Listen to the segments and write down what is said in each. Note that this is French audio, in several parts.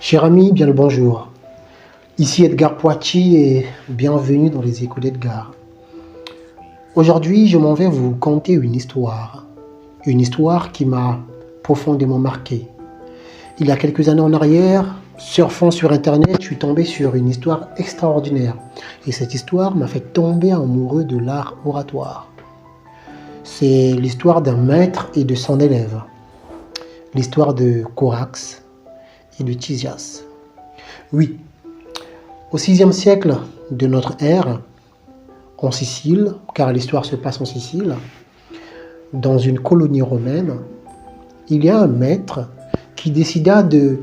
Cher ami, bien le bonjour. Ici Edgar Poitiers et bienvenue dans les Échos d'Edgar. Aujourd'hui, je m'en vais vous conter une histoire. Une histoire qui m'a profondément marqué. Il y a quelques années en arrière, surfant sur Internet, je suis tombé sur une histoire extraordinaire. Et cette histoire m'a fait tomber amoureux de l'art oratoire. C'est l'histoire d'un maître et de son élève. L'histoire de Corax et de Tisias. Oui, au VIe siècle de notre ère, en Sicile, car l'histoire se passe en Sicile, dans une colonie romaine, il y a un maître qui décida de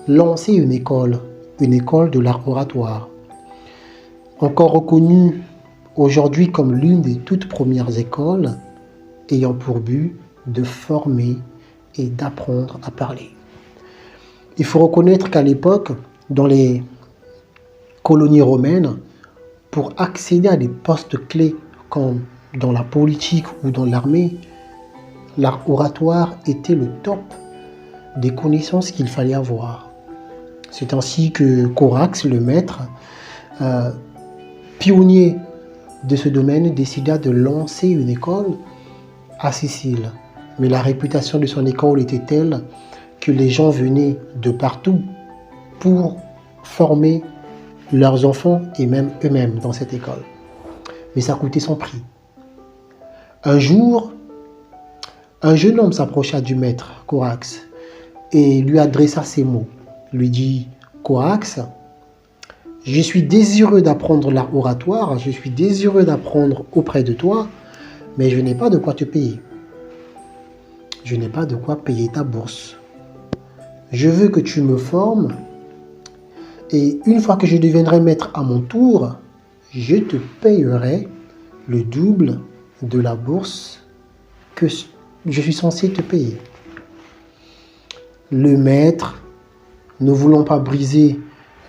lancer une école de l'art oratoire, encore reconnue aujourd'hui comme l'une des toutes premières écoles ayant pour but de former et d'apprendre à parler. Il faut reconnaître qu'à l'époque, dans les colonies romaines, pour accéder à des postes clés comme dans la politique ou dans l'armée, l'art oratoire était le top des connaissances qu'il fallait avoir. C'est ainsi que Corax, le maître, pionnier de ce domaine, décida de lancer une école à Sicile. Mais la réputation de son école était telle que les gens venaient de partout pour former leurs enfants et même eux-mêmes dans cette école. Mais ça coûtait son prix. Un jour, un jeune homme s'approcha du maître, Corax, et lui adressa ces mots. Lui dit, Corax, je suis désireux d'apprendre l'art oratoire, je suis désireux d'apprendre auprès de toi, mais je n'ai pas de quoi te payer. Je n'ai pas de quoi payer ta bourse. Je veux que tu me formes et une fois que je deviendrai maître à mon tour, je te payerai le double de la bourse que je suis censé te payer. Le maître, ne voulant pas briser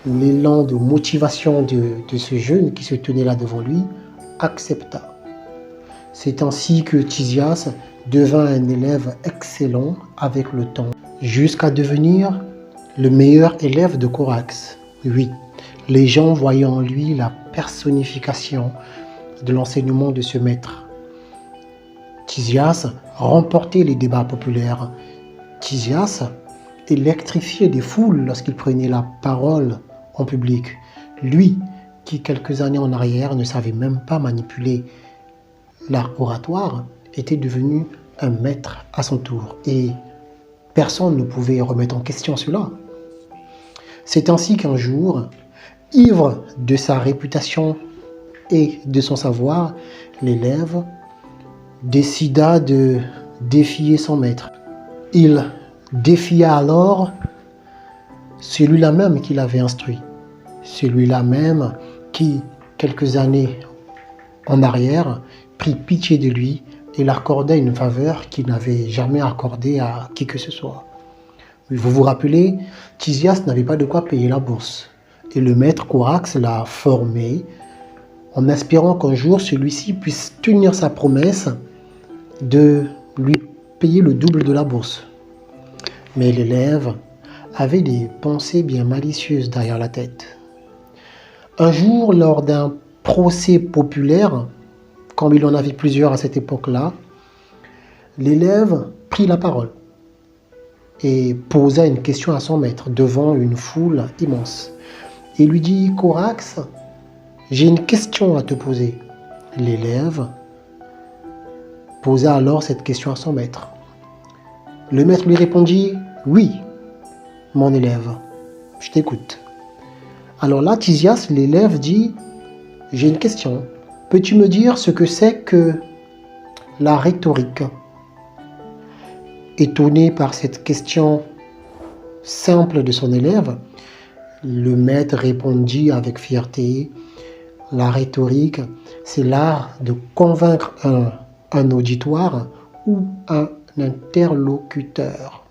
l'élan de motivation de ce jeune qui se tenait là devant lui, accepta. C'est ainsi que Tisias devint un élève excellent avec le temps, jusqu'à devenir le meilleur élève de Corax. Oui, les gens voyaient en lui la personnification de l'enseignement de ce maître. Tisias remportait les débats populaires. Tisias électrifiait des foules lorsqu'il prenait la parole en public. Lui, qui quelques années en arrière ne savait même pas manipuler l'art oratoire, était devenu un maître à son tour. Et personne ne pouvait remettre en question cela. C'est ainsi qu'un jour, ivre de sa réputation et de son savoir, l'élève décida de défier son maître. Il défia alors celui-là même qui l'avait instruit, celui-là même qui, quelques années en arrière, prit pitié de lui et l'accordait une faveur qu'il n'avait jamais accordée à qui que ce soit. Vous vous rappelez, Tisias n'avait pas de quoi payer la bourse. Et le maître Corax l'a formé en espérant qu'un jour celui-ci puisse tenir sa promesse de lui payer le double de la bourse. Mais l'élève avait des pensées bien malicieuses derrière la tête. Un jour, lors d'un procès populaire, comme il en avait plusieurs à cette époque-là, l'élève prit la parole et posa une question à son maître devant une foule immense. Il lui dit, Corax, j'ai une question à te poser. L'élève posa alors cette question à son maître. Le maître lui répondit, oui, mon élève, je t'écoute. Alors là, Tisias, l'élève, dit, j'ai une question. Peux-tu me dire ce que c'est que la rhétorique ? Étonné par cette question simple de son élève, le maître répondit avec fierté, la rhétorique, c'est l'art de convaincre un auditoire ou un interlocuteur.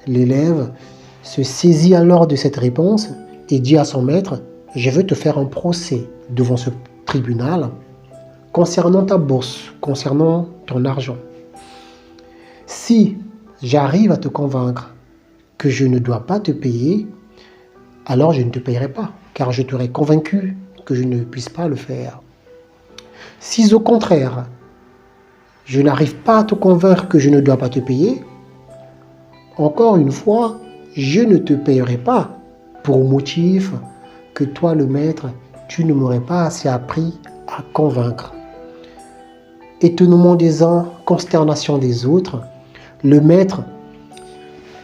L'élève se saisit alors de cette réponse et dit à son maître, je veux te faire un procès devant ce tribunal concernant ta bourse, concernant ton argent. Si j'arrive à te convaincre que je ne dois pas te payer, alors je ne te payerai pas, car je t'aurai convaincu que je ne puisse pas le faire. Si au contraire, je n'arrive pas à te convaincre que je ne dois pas te payer, encore une fois, je ne te payerai pas pour motif que toi, le maître, tu ne m'aurais pas assez appris à convaincre. Étonnement des uns, consternation des autres, le maître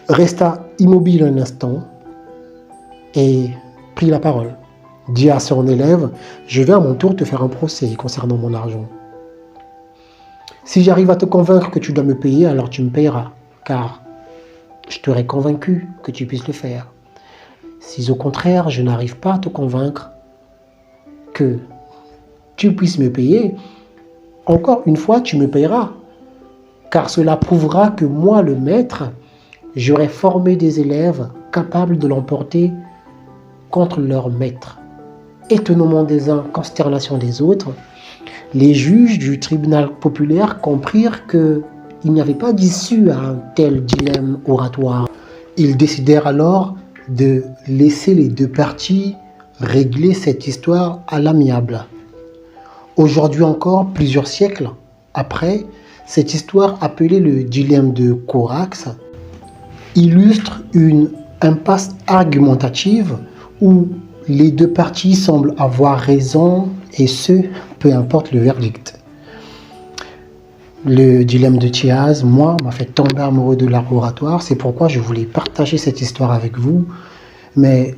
resta immobile un instant et prit la parole. Dit à son élève, je vais à mon tour te faire un procès concernant mon argent. Si j'arrive à te convaincre que tu dois me payer, alors tu me payeras, car je t'aurai convaincu que tu puisses le faire. Si au contraire, je n'arrive pas à te convaincre que tu puisses me payer, encore une fois, tu me payeras, car cela prouvera que moi, le maître, j'aurai formé des élèves capables de l'emporter contre leur maître. Étonnement des uns, consternation des autres, les juges du tribunal populaire comprirent qu'il n'y avait pas d'issue à un tel dilemme oratoire. Ils décidèrent alors de laisser les deux parties régler cette histoire à l'amiable. Aujourd'hui encore, plusieurs siècles après, cette histoire appelée le dilemme de Corax illustre une impasse argumentative où les deux parties semblent avoir raison et ce, peu importe le verdict. Le dilemme de Thiaz, moi, m'a fait tomber amoureux de l'art oratoire. C'est pourquoi je voulais partager cette histoire avec vous. Mais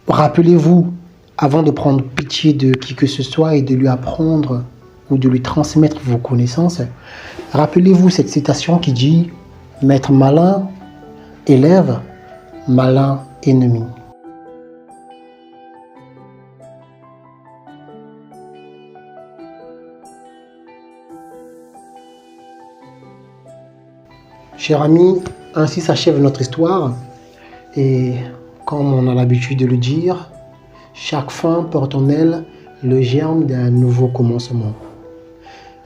rappelez-vous, avant de prendre pitié de qui que ce soit et de lui apprendre ou de lui transmettre vos connaissances, rappelez-vous cette citation qui dit « Maître malin, élève, malin, ennemi ». Chers amis, ainsi s'achève notre histoire et comme on a l'habitude de le dire, chaque fin porte en elle le germe d'un nouveau commencement.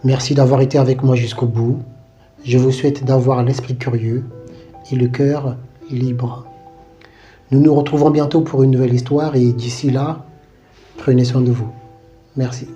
Merci d'avoir été avec moi jusqu'au bout. Je vous souhaite d'avoir l'esprit curieux et le cœur libre. Nous nous retrouvons bientôt pour une nouvelle histoire et d'ici là, prenez soin de vous. Merci.